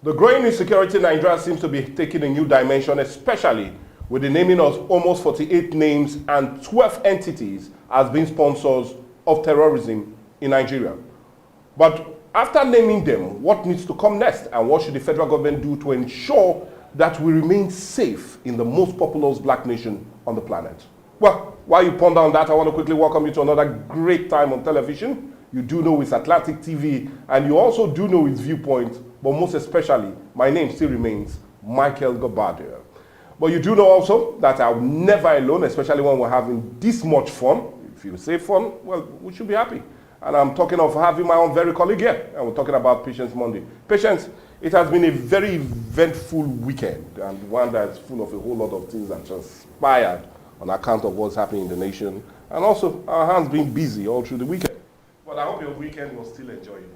The growing insecurity in Nigeria seems to be taking a new dimension, especially with the naming of almost 48 names and 12 entities as being sponsors of terrorism in Nigeria. But after naming them, what needs to come next, and what should the federal government do to ensure that we remain safe in the most populous black nation on the planet? Well, while you ponder on that, I want to quickly welcome you to another great time on television. You do know it's Atlantic TV, and you also do know it's Viewpoint, but most especially, my name still remains Michael Gabadia. But you do know also that I'm never alone, especially when we're having this much fun. If you say fun, well, we should be happy. And I'm talking of having my own very colleague here, and we're talking about Patience Monday. Patience, it has been a very eventful weekend, and one that's full of a whole lot of things that transpired on account of what's happening in the nation, and also our hands being busy all through the weekend. But I hope your weekend was still enjoyable.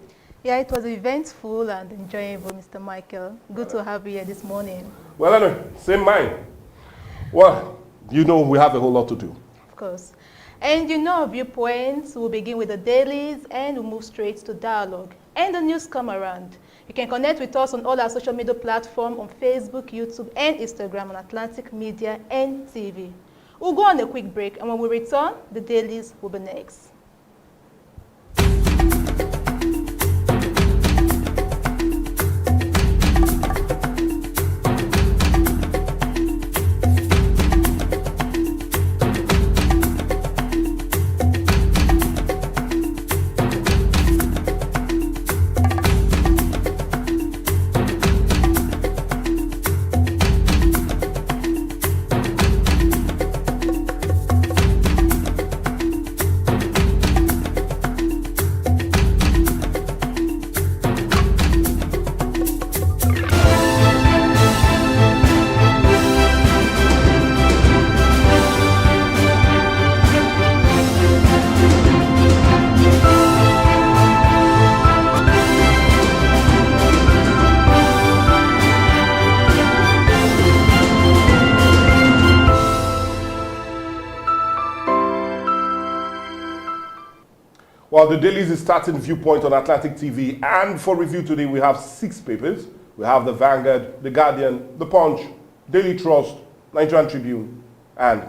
Yeah, it was eventful and enjoyable, Mr. Michael. Good to have you here this morning. Well, anyway, same mind. Well, you know we have a whole lot to do. Of course. And you know, Viewpoints will begin with the dailies and we'll move straight to dialogue. And the news come around. You can connect with us on all our social media platforms on Facebook, YouTube, and Instagram on Atlantic Media and TV. We'll go on a quick break, and when we return, the dailies will be next. Well, the dailies is starting Viewpoint on Atlantic TV, and for review today we have 6 papers. We have the Vanguard, the Guardian, the Punch, Daily Trust, Nigerian Tribune, and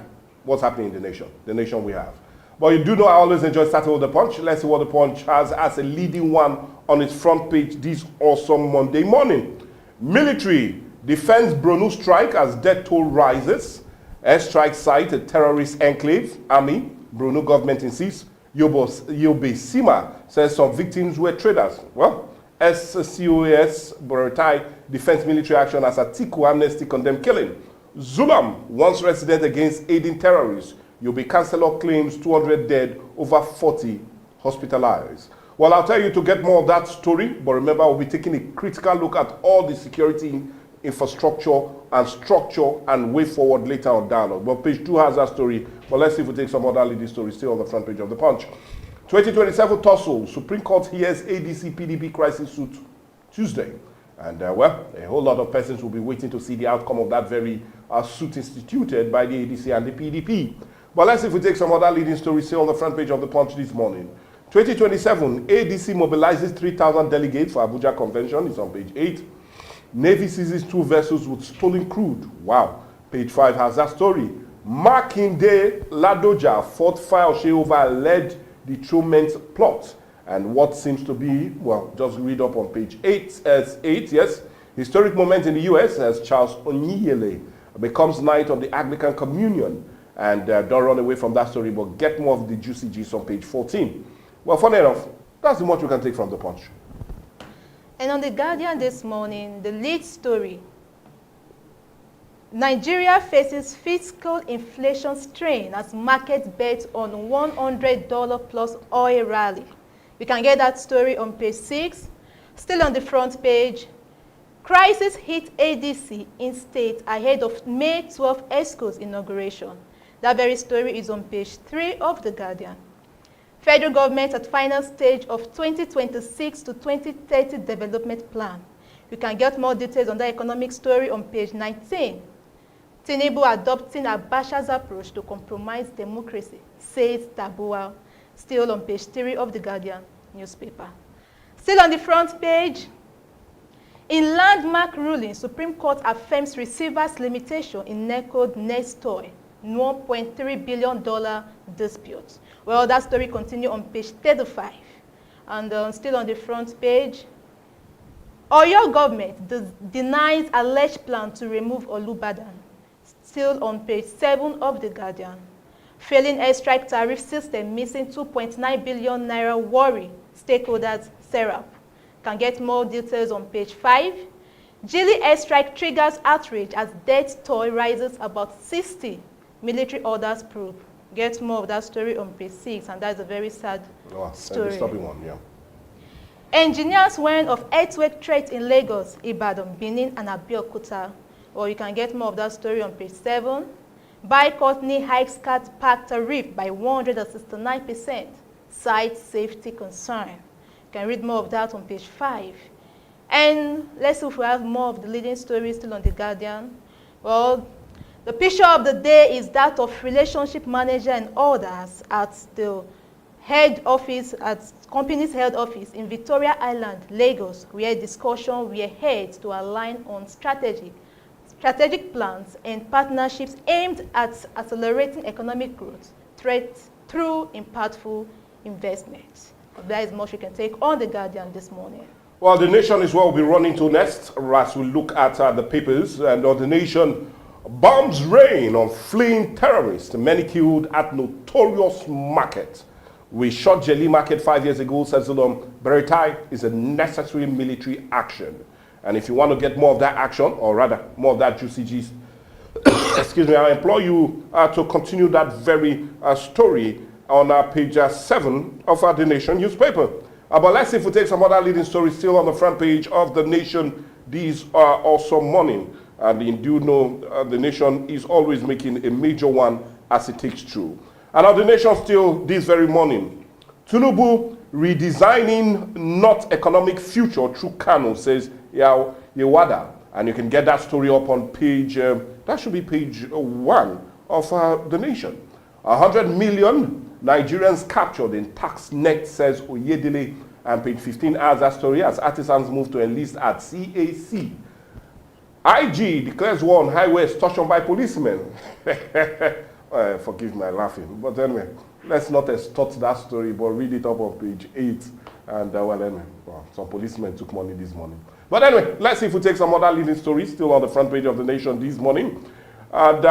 what's happening in the nation we have. But you do know I always enjoy starting with the Punch. Let's see what the Punch has as a leading one on its front page this awesome Monday morning. Military defends Bronu strike as death toll rises. Airstrike site a terrorist enclave. Army, Bronu government insists. Yobe Sima says some victims were traders. Well, SCOS Borotai defends military action as Atiku Amnesty condemned killing. Zulam, once resident against aiding terrorists. Yobe Councillor claims 200 dead, over 40 hospitalized. Well, I'll tell you to get more of that story, but remember we'll be taking a critical look at all the security infrastructure and structure and way forward later on dialogue. But page 2 has that story. But let's see if we take some other leading stories still on the front page of the Punch. 2027 tussle. Supreme Court hears ADC PDP crisis suit Tuesday. And well, a whole lot of persons will be waiting to see the outcome of that very suit instituted by the ADC and the PDP. But let's see if we take some other leading stories still on the front page of the Punch this morning. 2027, ADC mobilizes 3,000 delegates for Abuja Convention. It's on page 8. Navy seizes 2 vessels with stolen crude. Wow. Page 5 has that story. Makinde Ladoja fought Fayose over alleged dethronement plot. And what seems to be, well, just read up on page 8, yes. Historic moment in the U.S. as Charles Onyele becomes Knight of the Anglican Communion. And don't run away from that story, but get more of the juicy G's on page 14. Well, funny enough, that's the much we can take from the Punch. And on The Guardian this morning, the lead story, Nigeria faces fiscal inflation strain as markets bet on $100 plus oil rally. You can get that story on page 6. Still on the front page, crisis hit ADC in state ahead of May 12 ESCO's inauguration. That very story is on page 3 of The Guardian. Federal government at final stage of 2026 to 2030 development plan. You can get more details on that economic story on page 19. Tinubu adopting Abacha's approach to compromise democracy, says Tabua, still on page 3 of The Guardian newspaper. Still on the front page, In landmark ruling, Supreme Court affirms receivers' limitation in NECO next toy, $1.3 billion dispute. Well, that story continues on page 35. And still on the front page, Oyo government denies alleged plan to remove Olubadan. Still on page 7 of The Guardian. Failing airstrike tariff system missing 2.9 billion naira worry, stakeholders Serap. Can get more details on page 5. Gili airstrike triggers outrage as death toll rises about 60. Military orders probe. Get more of that story on page 6, and that's a very sad story. Disturbing one, yeah. Engineers warn of earthquake threat in Lagos, Ibadan, Benin, and Abeokuta. Or you can get more of that story on page 7. Buy Courtney hikes cat park tariff by 169%. Cites safety concern. You can read more of that on page 5. And let's see if we have more of the leading stories still on The Guardian. Well, the picture of the day is that of relationship manager and others at the head office, at company's head office in Victoria Island, Lagos, where discussions were held to align on strategic plans and partnerships aimed at accelerating economic growth through impactful investments. That is much we can take on The Guardian this morning. Well, The Nation is where we'll be running to next as we look at the papers. And on The Nation, bombs rain on fleeing terrorists, many killed at notorious market. We shot Jelly Market 5 years ago, says Beretai is a necessary military action. And if you want to get more of that action, or rather more of that juicy gist, excuse me, I implore you to continue that very story on page 7 of The Nation newspaper. But let's see if we take some other leading stories still on the front page of The Nation. These are also morning. And you do know The Nation is always making a major one as it takes through. And on The Nation still this very morning, Tinubu redesigning not economic future through Kano, says Yewada. And you can get that story up on page, that should be page 1 of The Nation. 100 million Nigerians captured in tax net, says Oyedele. And page 15 has that story as artisans move to enlist at CAC. IG declares war on highway extortion by policemen. Forgive my laughing. But anyway, let's not extort that story, but read it up on page 8. And some policemen took money this morning. But anyway, let's see if we take some other leading stories still on the front page of The Nation this morning. And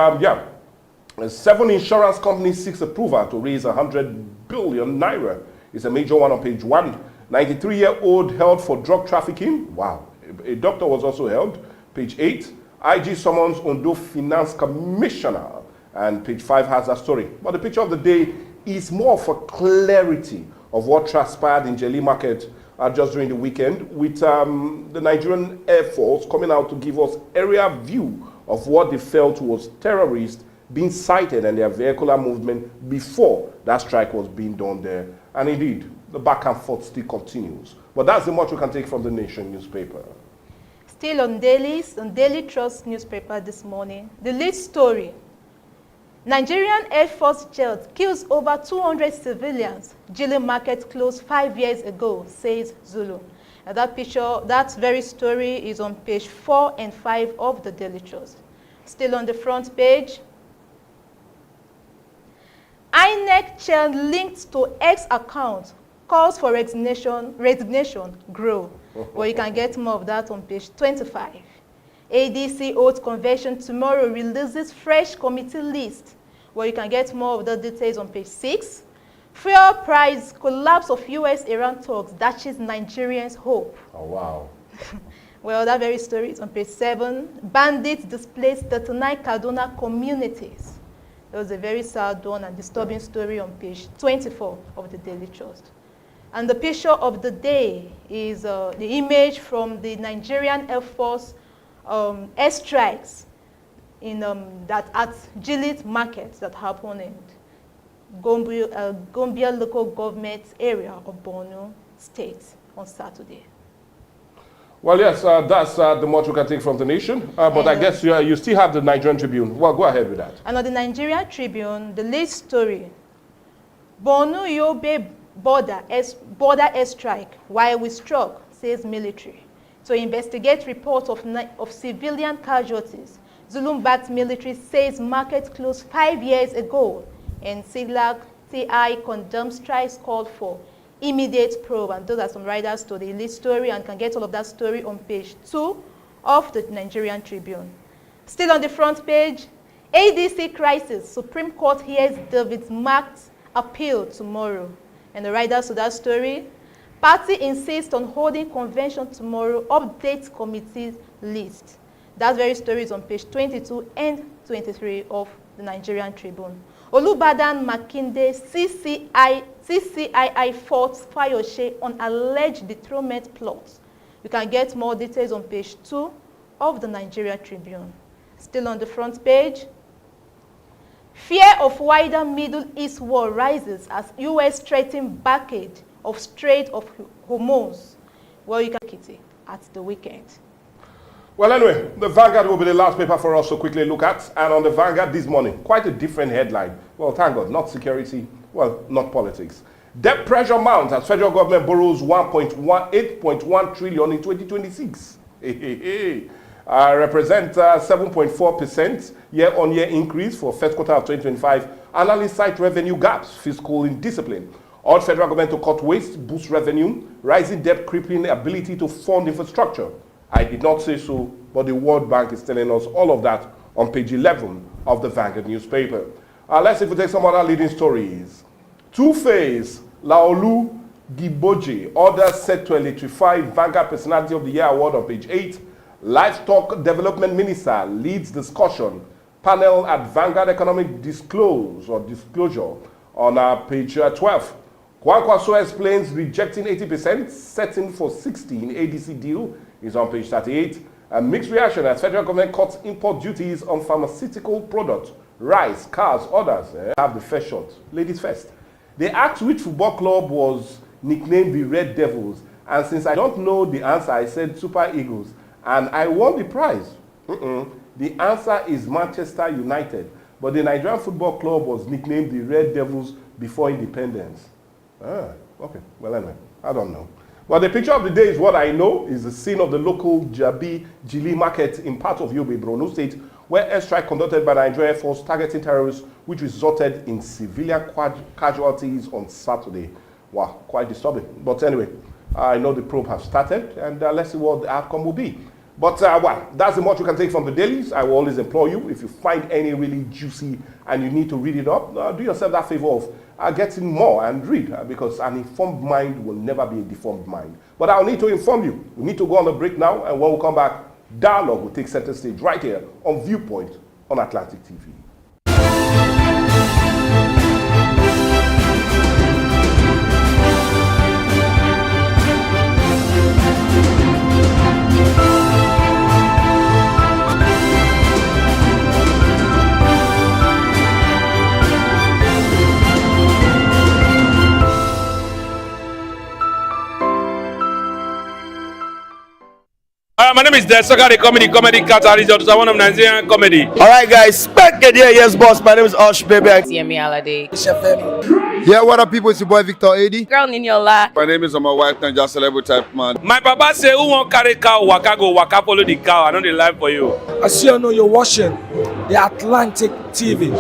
7 insurance companies seeks approval to raise 100 billion naira. It's a major one on page 1. 93-year-old held for drug trafficking. Wow. A doctor was also held. Page 8. IG summons Ondo Finance Commissioner. And page 5 has that story. But the picture of the day is more for clarity of what transpired in Jelly Market just during the weekend, with the Nigerian Air Force coming out to give us area view of what they felt was terrorists being sighted and their vehicular movement before that strike was being done there. And indeed, the back and forth still continues. But that's the much we can take from The Nation newspaper. Still on Daily Trust newspaper this morning, the lead story: Nigerian Air Force jet kills over 200 civilians. Gili Market closed 5 years ago, says Zulu. And that picture, that very story is on page 4 and 5 of the Daily Trust. Still on the front page, INEC chair linked to X account calls for resignation grow. Well, you can get more of that on page 25. ADC holds convention tomorrow, releases fresh committee list. Well, you can get more of the details on page 6. Fuel price collapse of US-Iran talks dashes Nigerians' hope. Oh, wow. Well, that very story is on page 7. Bandits displaced 39 Kaduna communities. It was a very sad one and disturbing story on page 24 of the Daily Trust. And the picture of the day is the image from the Nigerian Air Force airstrikes in that at Gili Market that happened in Gombia local government area of Borno State on Saturday. Well, yes, that's the much we can take from The Nation. But I guess you still have the Nigerian Tribune. Well, go ahead with that. And on the Nigerian Tribune, the lead story: Borno Yobe border airstrike while we struck, says military. to investigate reports of civilian casualties. Zulum-backed military says market closed 5 years ago, and CILAC TI condemns strikes called for immediate probe. And those are some riders to the lead story, and can get all of that story on page 2 of the Nigerian Tribune. Still on the front page, ADC crisis. Supreme Court hears David Mark's appeal tomorrow. And the riders to that story, party insists on holding convention tomorrow, updates committee list. That very story is on page 22 and 23 of the Nigerian Tribune. Olubadan Makinde CCII faults Fayose on alleged dethronement plots. You can get more details on page 2 of the Nigerian Tribune. Still on the front page, fear of wider Middle East war rises as U.S. threatens blockade of Strait of Hormuz. Well, you can kitty at the weekend. Well, anyway, the Vanguard will be the last paper for us to quickly look at. And on the Vanguard this morning, quite a different headline. Well, thank God, not security, well, not politics. Debt pressure mounts as federal government borrows 8.1 trillion in 2026. Represent 7.4% year-on-year increase for first quarter of 2025. Analysts cite revenue gaps, fiscal indiscipline. Urge federal government to cut waste, boost revenue, rising debt crippling ability to fund infrastructure. I did not say so, but the World Bank is telling us all of that on page 11 of the Vanguard newspaper. Let's see if we take some other leading stories. Two-Face Laolu Giboje orders set to electrify Vanguard Personality of the Year award on page 8. Livestock Development Minister leads discussion. Panel at Vanguard Economic Disclosure on page 12. Kwankwaso explains rejecting 80%, setting for 60 in ADC deal is on page 38. A mixed reaction as federal government cuts import duties on pharmaceutical products, rice, cars, others. Have the first shot. Ladies first. They asked which football club was nicknamed the Red Devils, and since I don't know the answer, I said Super Eagles, and I won the prize. The answer is Manchester United, but the Nigerian football club was nicknamed the Red Devils before independence. Okay. Well, anyway, I don't know. But the picture of the day is what I know is the scene of the local Jabi Jili market in part of Yobe, Borno State, where airstrike conducted by the Nigerian Air Force targeting terrorists, which resulted in civilian casualties on Saturday. Wow, quite disturbing. But anyway, I know the probe has started, and let's see what the outcome will be. But well, that's the much you can take from the dailies. I will always implore you, if you find any really juicy and you need to read it up, do yourself that favor of getting more and read, because an informed mind will never be a deformed mind. But I'll need to inform you. We need to go on a break now, and when we come back, dialogue will take center stage right here on Viewpoint on Atlantic TV. My name is Desoka, the comedy catalyst of one of Nigerian comedy. All right, guys, back again. Yes, boss. My name is Osh, baby. Yemi Alade. Yeah, what up, people? It's your boy Victor AD. Girl Niniola. My name is my wife, and just celebrity type man. My papa say, who won't carry cow, waka go, waka follow the cow. I know the life for you. I see you know you're watching the Atlantic TV.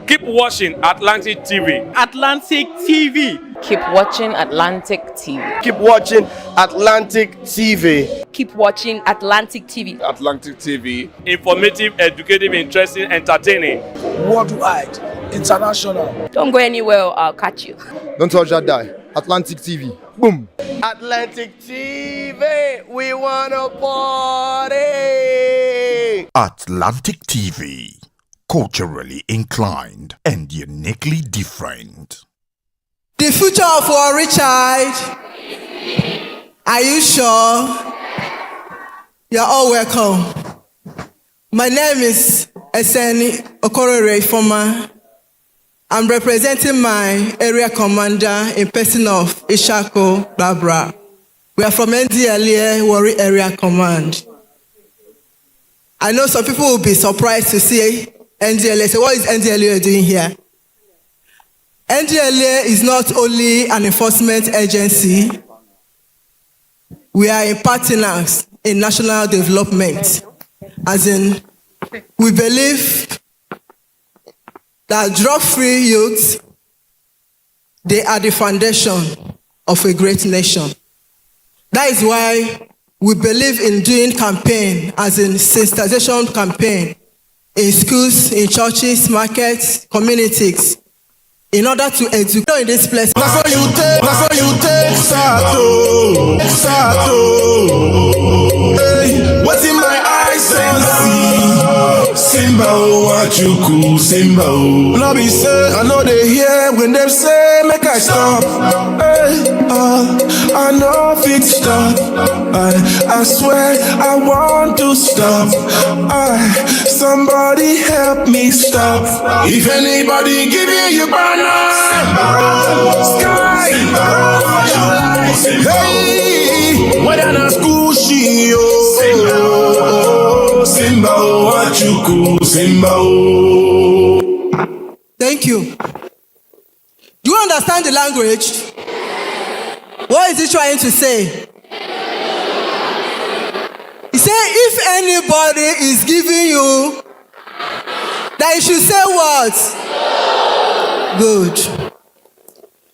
Keep watching Atlantic TV. Atlantic TV. Keep watching Atlantic TV. Keep watching Atlantic TV. Keep watching Atlantic TV. Atlantic TV. Informative, educative, interesting, entertaining. Worldwide, international. Don't go anywhere, I'll catch you. Don't touch that die. Atlantic TV. Boom. Atlantic TV. We wanna party. Atlantic TV. Culturally inclined and uniquely different. The future of our Richard. Are you sure? You're all welcome. My name is Eseni Okorore Foma. I'm representing my area commander in person of Ishako Babra. We are from NDLA Warri Area Command. I know some people will be surprised to see NDLA. So what is NDLA doing here? NDLA is not only an enforcement agency. We are in partners in national development. As in, we believe that drug-free youth, they are the foundation of a great nation. That is why we believe in doing campaign, as in sensitization campaign, in schools, in churches, markets, communities, in order to educate in this place. That's how you take, Sato. Hey, what's in my eyes and see? Simba, what you cool, Simba. Lobby say, I know they hear when them say, make I stop. Hey, I know fit stop. I swear I want to stop. Somebody help me stop. If anybody giving you banana, sky, hey, what an school she Simba, what you cool, Simba. Thank you. Do you understand the language? What is he trying to say? He said, if anybody is giving you, that you should say what? Good.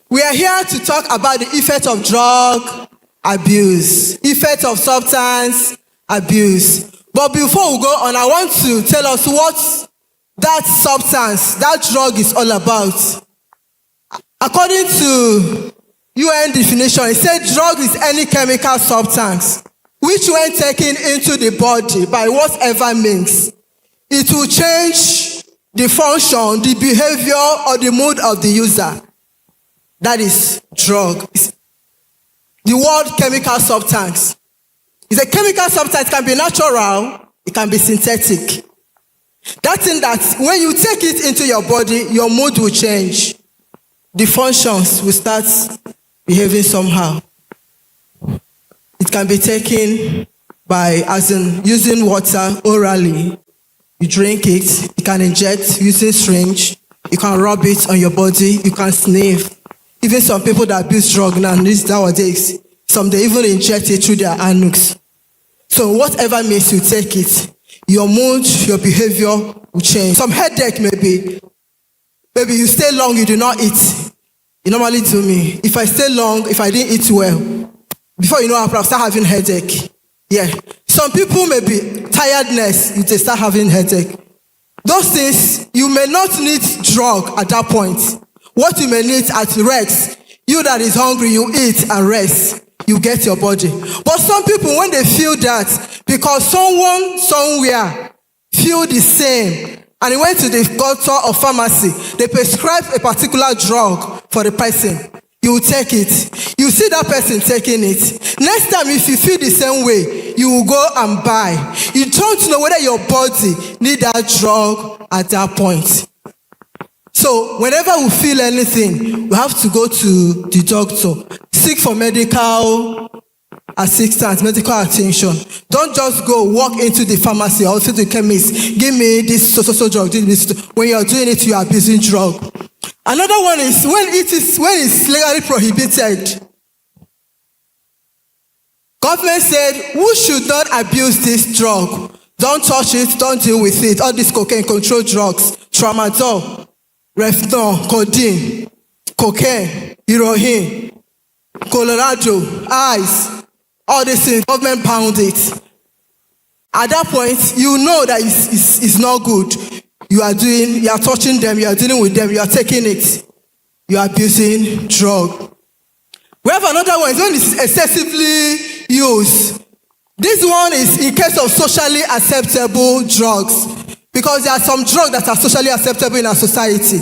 We are here to talk about the effect of drug abuse, effect of substance abuse. But before we go on, I want to tell us what that substance, that drug is all about. According to UN definition, it said drug is any chemical substance which, when taken into the body by whatever means, it will change the function, the behavior, or the mood of the user. That is drug. It's the word chemical substance. It's a chemical substance. It can be natural, it can be synthetic. That thing that when you take it into your body, your mood will change. The functions will start behaving somehow. It can be taken by, as in using water orally. You drink it, you can inject using syringe, you can rub it on your body, you can sniff. Even some people that abuse drugs nowadays, some they even inject it through their anus. So whatever means you take it, your mood, your behavior will change. Some headache maybe you stay long, you do not eat. You normally do me. If I stay long, if I didn't eat well, before you know, I'll start having headache. Yeah. Some people may be tiredness, they start having headache. Those things, you may not need drug at that point. What you may need at rest, you that is hungry, you eat and rest. You get your body. But some people, when they feel that, because someone somewhere feel the same, and he went to the doctor or pharmacy, they prescribe a particular drug for the person. You will take it. You see that person taking it. Next time, if you feel the same way, you will go and buy. You don't know whether your body need that drug at that point. So whenever we feel anything, we have to go to the doctor, seek for medical assistance, medical attention. Don't just go walk into the pharmacy or to the chemist, give me this so drug. When you are doing it, you are abusing drug. Another one is when it's legally prohibited. Government said, we should not abuse this drug. Don't touch it, don't deal with it. All these cocaine control drugs, tramadol, Refton, codeine, cocaine, heroin, Colorado, ice, all these things, government pound it. At that point, you know that it's not good. You are touching them, you are dealing with them, you are taking it. You are abusing drug. We have another one, when it's excessively used. This one is in case of socially acceptable drugs. Because there are some drugs that are socially acceptable in our society.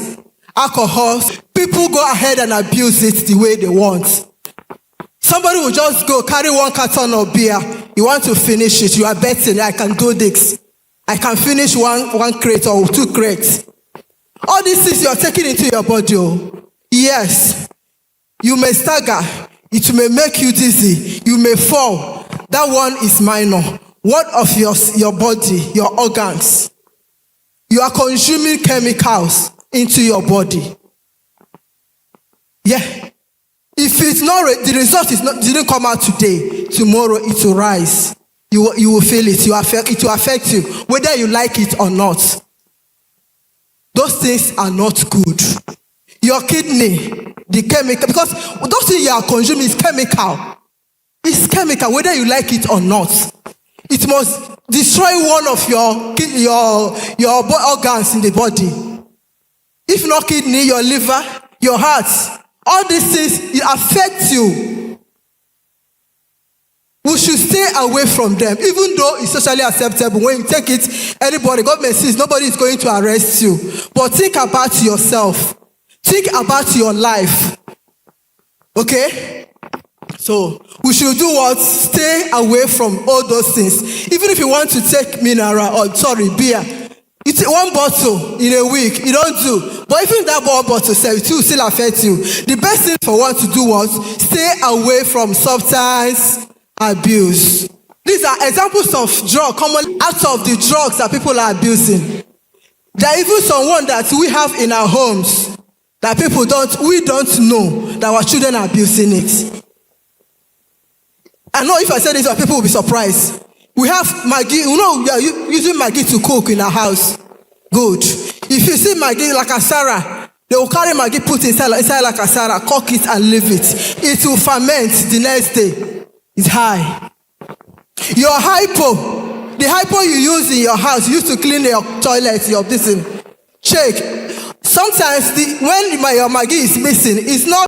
Alcohol, people go ahead and abuse it the way they want. Somebody will just go carry one carton of beer. You want to finish it. You are betting, I can do this. I can finish one crate or 2 crates. All these things you are taking into your body. Yes. You may stagger. It may make you dizzy. You may fall. That one is minor. What of your body, your organs? You are consuming chemicals into your body. Yeah. If it's not, the result didn't come out today, tomorrow it will rise. you will feel it. It will affect you, whether you like it or not. Those things are not good. Your kidney, the chemical, because those things you are consuming is chemical. It's chemical, whether you like it or not. It must destroy one of your organs in the body. If not kidney, your liver, your heart, all these things, it affects you. We should stay away from them, even though it's socially acceptable. When you take it, anybody, government sees, nobody is going to arrest you. But think about yourself. Think about your life. Okay? So, we should do what? Stay away from all those things. Even if you want to take beer, you take one bottle in a week, you don't do. But even that bottle it will still affect you. The best thing for one to do was stay away from substance abuse. These are examples of drugs, common out of the drugs that people are abusing. There are even someone that we have in our homes that we don't know that our children are abusing it. I know if I say this, people will be surprised. We have Maggi, we are using Maggi to cook in our house. Good. If you see Maggi like a Sarah, they will carry Maggi, put inside like a Sarah, cook it and leave it. It will ferment the next day. It's high. Your hypo, the hypo you use in your house, you use to clean your toilet, your this thing. Check. Sometimes when your Maggi is missing, it's not